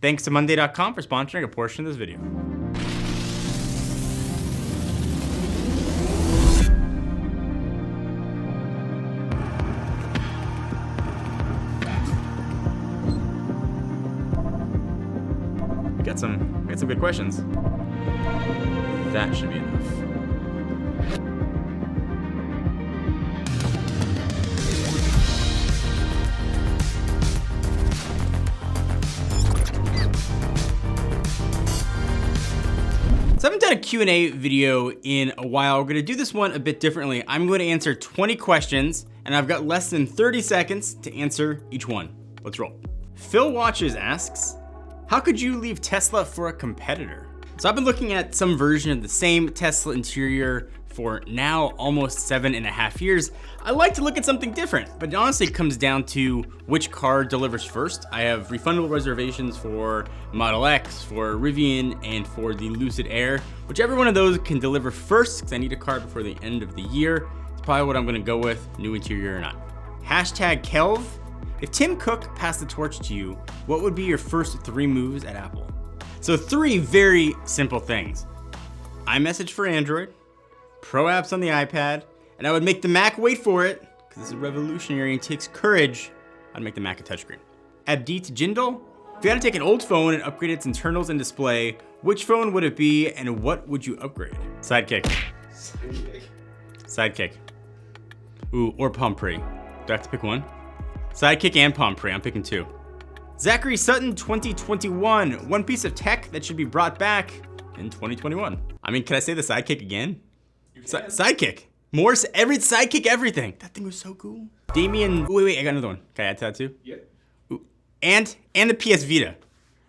Thanks to Monday.com for sponsoring a portion of this video. We got some good questions. That should be enough. So I haven't done a Q&A video in a while. We're gonna do this one a bit differently. I'm going to answer 20 questions, and I've got less than 30 seconds to answer each one. Let's roll. Phil Watches asks, how could you leave Tesla for a competitor? So I've been looking at some version of the same Tesla interior for now almost 7.5 years. I like to look at something different, but honestly it comes down to which car delivers first. I have refundable reservations for Model X, for Rivian, and for the Lucid Air. Whichever one of those can deliver first, because I need a car before the end of the year. It's probably what I'm gonna go with, new interior or not. Hashtag Kelv, if Tim Cook passed the torch to you, what would be your first 3 moves at Apple? So 3 very simple things. iMessage for Android, Pro apps on the iPad, and I would make the Mac wait for it, because this is revolutionary and takes courage. I'd make the Mac a touchscreen. Abdeet Jindal, if you had to take an old phone and upgrade its internals and display, which phone would it be and what would you upgrade? Sidekick. Sidekick. Ooh, or Palm Pre. Do I have to pick one? Sidekick and Palm Pre, I'm picking 2. Zachary Sutton 2021, one piece of tech that should be brought back in 2021. I mean, can I say the Sidekick again? Sidekick. More, Sidekick everything. That thing was so cool. Damien, wait, I got another one. Can I add to that too? Yeah. Ooh. And the PS Vita.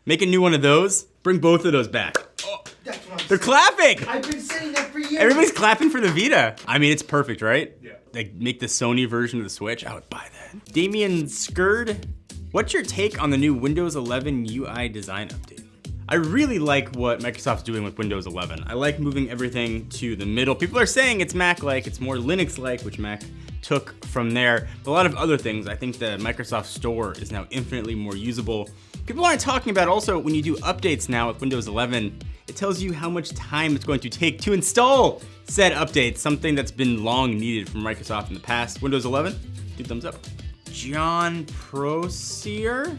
Make a new one of those, bring both of those back. Oh, that's what I'm They're clapping! I've been saying that for years. Everybody's clapping for the Vita. I mean, it's perfect, right? Yeah. Like, make the Sony version of the Switch, I would buy that. Damien Skird, what's your take on the new Windows 11 UI design update? I really like what Microsoft's doing with Windows 11. I like moving everything to the middle. People are saying it's Mac-like, it's more Linux-like, which Mac took from there. But a lot of other things, I think the Microsoft Store is now infinitely more usable. People aren't talking about also when you do updates now with Windows 11, it tells you how much time it's going to take to install said updates, something that's been long needed from Microsoft in the past. Windows 11, 2 thumbs up. John Prosier?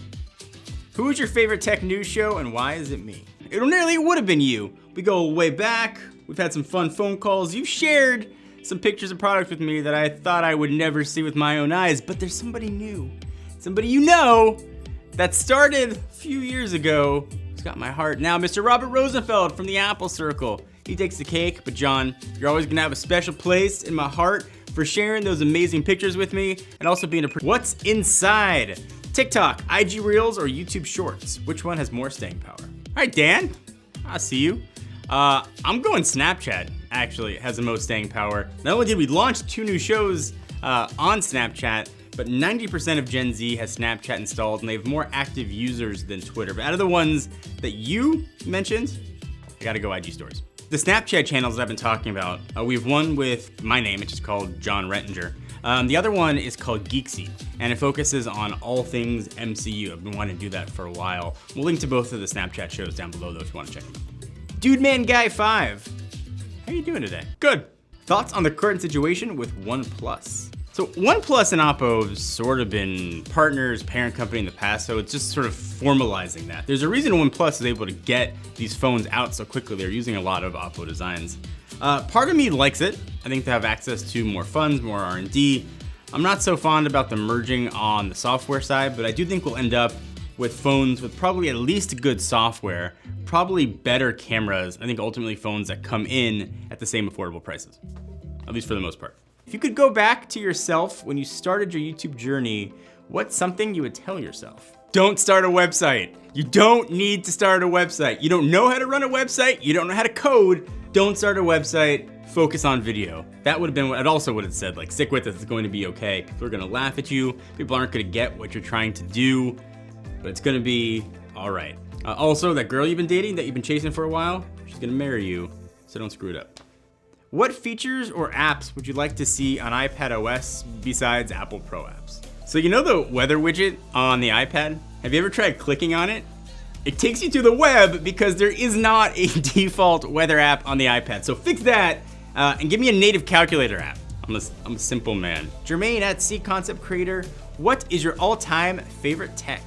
Who is your favorite tech news show and why is it me? It nearly would have been you. We go way back, we've had some fun phone calls, you shared some pictures of products with me that I thought I would never see with my own eyes, but there's somebody new, somebody you know, that started a few years ago, who's got my heart now, Mr. Robert Rosenfeld from the Apple Circle. He takes the cake, but John, you're always gonna have a special place in my heart for sharing those amazing pictures with me and also being a what's inside? TikTok, IG Reels, or YouTube Shorts? Which one has more staying power? All right, Dan, I see you. I'm going Snapchat, actually, has the most staying power. Not only did we launch 2 new shows on Snapchat, but 90% of Gen Z has Snapchat installed and they have more active users than Twitter. But out of the ones that you mentioned, I gotta go IG Stories. The Snapchat channels that I've been talking about, we have one with my name, it's just called John Rettinger. The other one is called Geeksy, and it focuses on all things MCU. I've been wanting to do that for a while. We'll link to both of the Snapchat shows down below though if you want to check them out. Dude Man Guy 5, how you doing today? Good. Thoughts on the current situation with OnePlus? So OnePlus and Oppo have sort of been partners, parent company in the past, so it's just sort of formalizing that. There's a reason OnePlus is able to get these phones out so quickly. They're using a lot of Oppo designs. Part of me likes it. I think they have access to more funds, more R&D. I'm not so fond about the merging on the software side, but I do think we'll end up with phones with probably at least good software, probably better cameras. I think ultimately phones that come in at the same affordable prices, at least for the most part. If you could go back to yourself when you started your YouTube journey, what's something you would tell yourself? Don't start a website. You don't need to start a website. You don't know how to run a website. You don't know how to code. Don't start a website. Focus on video. That would have been what it also would have said, like, stick with it, it's going to be okay. People are gonna laugh at you. People aren't gonna get what you're trying to do, but it's gonna be all right. Also, that girl you've been dating, that you've been chasing for a while, she's gonna marry you, so don't screw it up. What features or apps would you like to see on iPadOS besides Apple Pro apps? So you know the weather widget on the iPad? Have you ever tried clicking on it? It takes you to the web because there is not a default weather app on the iPad. So fix that and give me a native calculator app. I'm a simple man. Jermaine at C Concept Creator, what is your all-time favorite tech?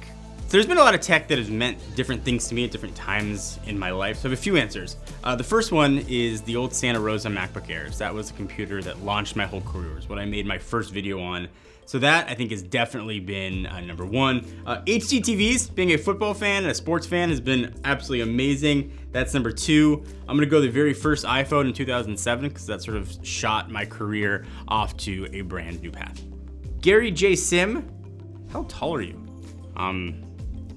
So there's been a lot of tech that has meant different things to me at different times in my life. So I have a few answers. The first one is the old Santa Rosa MacBook Airs. That was a computer that launched my whole career. It was what I made my first video on. So that I think has definitely been number one. HDTVs, being a football fan and a sports fan, has been absolutely amazing. That's number two. I'm gonna go the very first iPhone in 2007 because that sort of shot my career off to a brand new path. Gary J. Sim, how tall are you?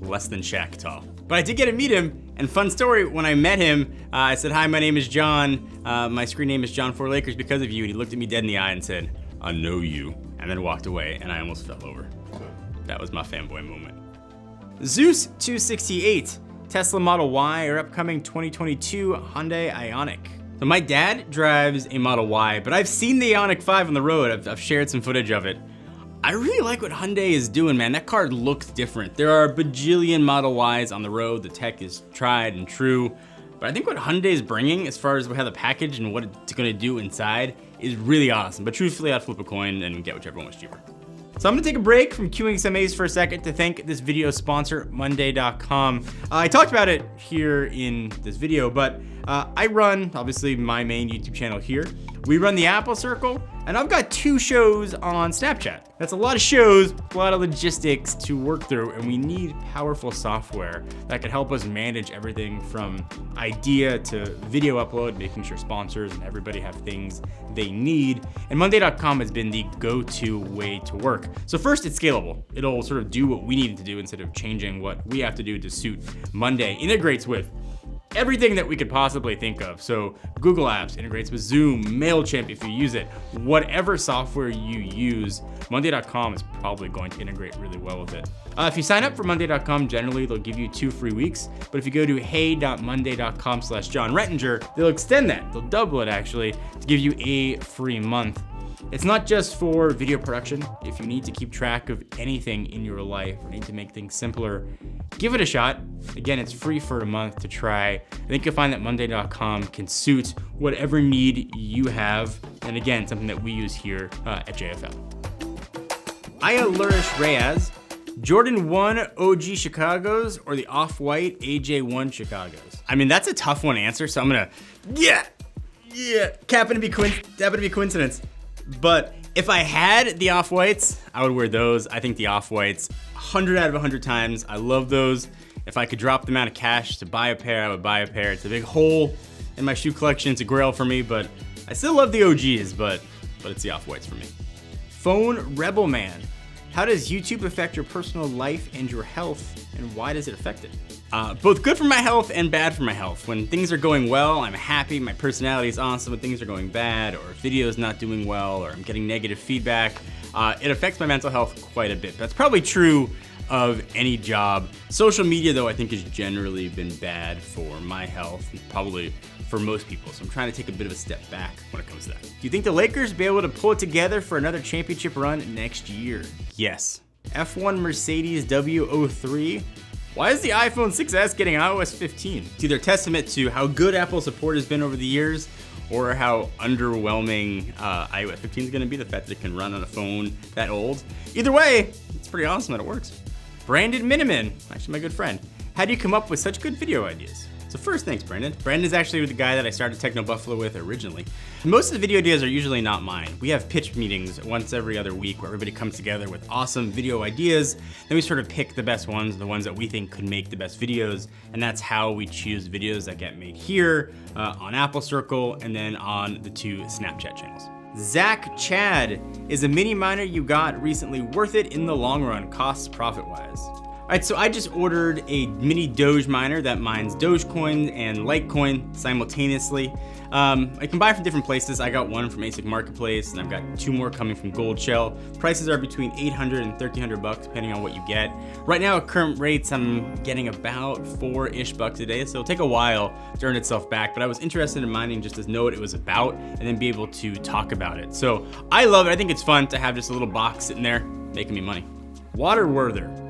Less than Shaq tall. But I did get to meet him, and fun story, when I met him, I said, hi, my name is John. My screen name is John4Lakers because of you. And he looked at me dead in the eye and said, I know you. And then walked away, and I almost fell over. That was my fanboy moment. Zeus268, Tesla Model Y or upcoming 2022 Hyundai Ioniq. So my dad drives a Model Y, but I've seen the Ioniq 5 on the road. I've shared some footage of it. I really like what Hyundai is doing, man. That car looks different. There are a bajillion Model Ys on the road. The tech is tried and true. But I think what Hyundai is bringing as far as how the package and what it's gonna do inside is really awesome. But truthfully, I'd flip a coin and get whichever one was cheaper. So I'm gonna take a break from queuing some A's for a second to thank this video sponsor, Monday.com. I talked about it here in this video, but I run, obviously, my main YouTube channel here. We run the Apple Circle, and I've got 2 shows on Snapchat. That's a lot of shows, a lot of logistics to work through, and we need powerful software that can help us manage everything from idea to video upload, making sure sponsors and everybody have things they need. And Monday.com has been the go-to way to work. So first, it's scalable. It'll sort of do what we need it to do instead of changing what we have to do to suit Monday. Integrates with everything that we could possibly think of. So Google Apps integrates with Zoom, MailChimp if you use it. Whatever software you use, Monday.com is probably going to integrate really well with it. If you sign up for Monday.com, generally they'll give you 2 free weeks. But if you go to hey.monday.com/John Rettinger, they'll extend that. They'll double it actually to give you a free month. It's not just for video production. If you need to keep track of anything in your life or need to make things simpler, give it a shot. Again, it's free for a month to try. I think you'll find that Monday.com can suit whatever need you have. And again, something that we use here at JFL. Aya Lurish Reyes, Jordan 1 OG Chicago's or the Off-White AJ1 Chicago's? I mean, that's a tough one to answer, so I'm gonna, happen to be coincidence. But if I had the Off-Whites, I would wear those. I think the Off-Whites, 100 out of 100 times. I love those. If I could drop the amount of cash to buy a pair, I would buy a pair. It's a big hole in my shoe collection. It's a grail for me, but I still love the OGs, but it's the Off-Whites for me. Phone Rebel Man. How does YouTube affect your personal life and your health, and why does it affect it? Both good for my health and bad for my health. When things are going well, I'm happy, my personality is awesome. When things are going bad, or video is not doing well, or I'm getting negative feedback, it affects my mental health quite a bit. That's probably true of any job. Social media, though, I think has generally been bad for my health, and probably for most people. So I'm trying to take a bit of a step back when it comes to that. Do you think the Lakers will be able to pull it together for another championship run next year? Yes. F1 Mercedes W03. Why is the iPhone 6s getting iOS 15? It's either a testament to how good Apple support has been over the years or how underwhelming iOS 15 is gonna be, the fact that it can run on a phone that old. Either way, it's pretty awesome that it works. Brandon Miniman, actually my good friend. How do you come up with such good video ideas? So first, thanks, Brandon. Brandon's actually the guy that I started Techno Buffalo with originally. Most of the video ideas are usually not mine. We have pitch meetings once every other week where everybody comes together with awesome video ideas. Then we sort of pick the best ones, the ones that we think could make the best videos. And that's how we choose videos that get made here, on Apple Circle, and then on the 2 Snapchat channels. Zach Chad, is a mini miner you got recently worth it in the long run, cost profit wise? All right, so I just ordered a mini Doge miner that mines Dogecoin and Litecoin simultaneously. I can buy from different places. I got one from ASIC Marketplace, and I've got 2 more coming from Gold Shell. Prices are between $800 and $1,300 depending on what you get. Right now at current rates, I'm getting about $4-ish a day, so it'll take a while to earn itself back, but I was interested in mining just to know what it was about and then be able to talk about it. So I love it. I think it's fun to have just a little box sitting there making me money. Waterworther.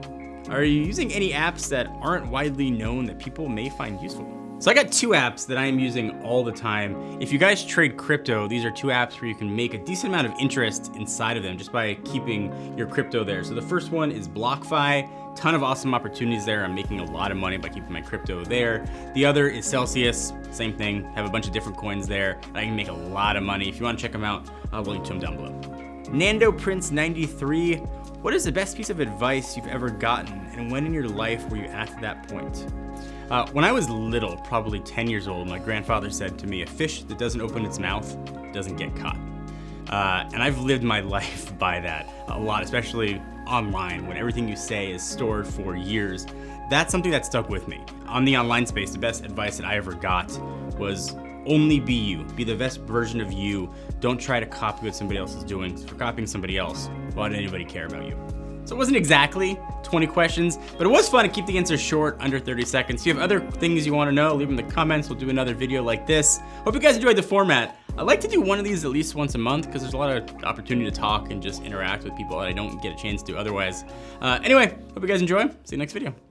Are you using any apps that aren't widely known that people may find useful? So I got 2 apps that I am using all the time. If you guys trade crypto, these are 2 apps where you can make a decent amount of interest inside of them just by keeping your crypto there. So the first one is BlockFi. Ton of awesome opportunities there. I'm making a lot of money by keeping my crypto there. The other is Celsius, same thing. Have a bunch of different coins there. I can make a lot of money. If you want to check them out, I'll link to them down below. Nando Prince 93. What is the best piece of advice you've ever gotten, and when in your life were you at that point? When I was little, probably 10 years old, my grandfather said to me, a fish that doesn't open its mouth doesn't get caught. And I've lived my life by that a lot, especially online when everything you say is stored for years. That's something that stuck with me. On the online space, the best advice that I ever got was only be you. Be the best version of you. Don't try to copy what somebody else is doing. For copying somebody else, why did anybody care about you? So it wasn't exactly 20 questions, but it was fun to keep the answers short, under 30 seconds. If you have other things you want to know, leave them in the comments. We'll do another video like this. Hope you guys enjoyed the format. I like to do one of these at least once a month because there's a lot of opportunity to talk and just interact with people that I don't get a chance to otherwise. Anyway, hope you guys enjoy. See you next video.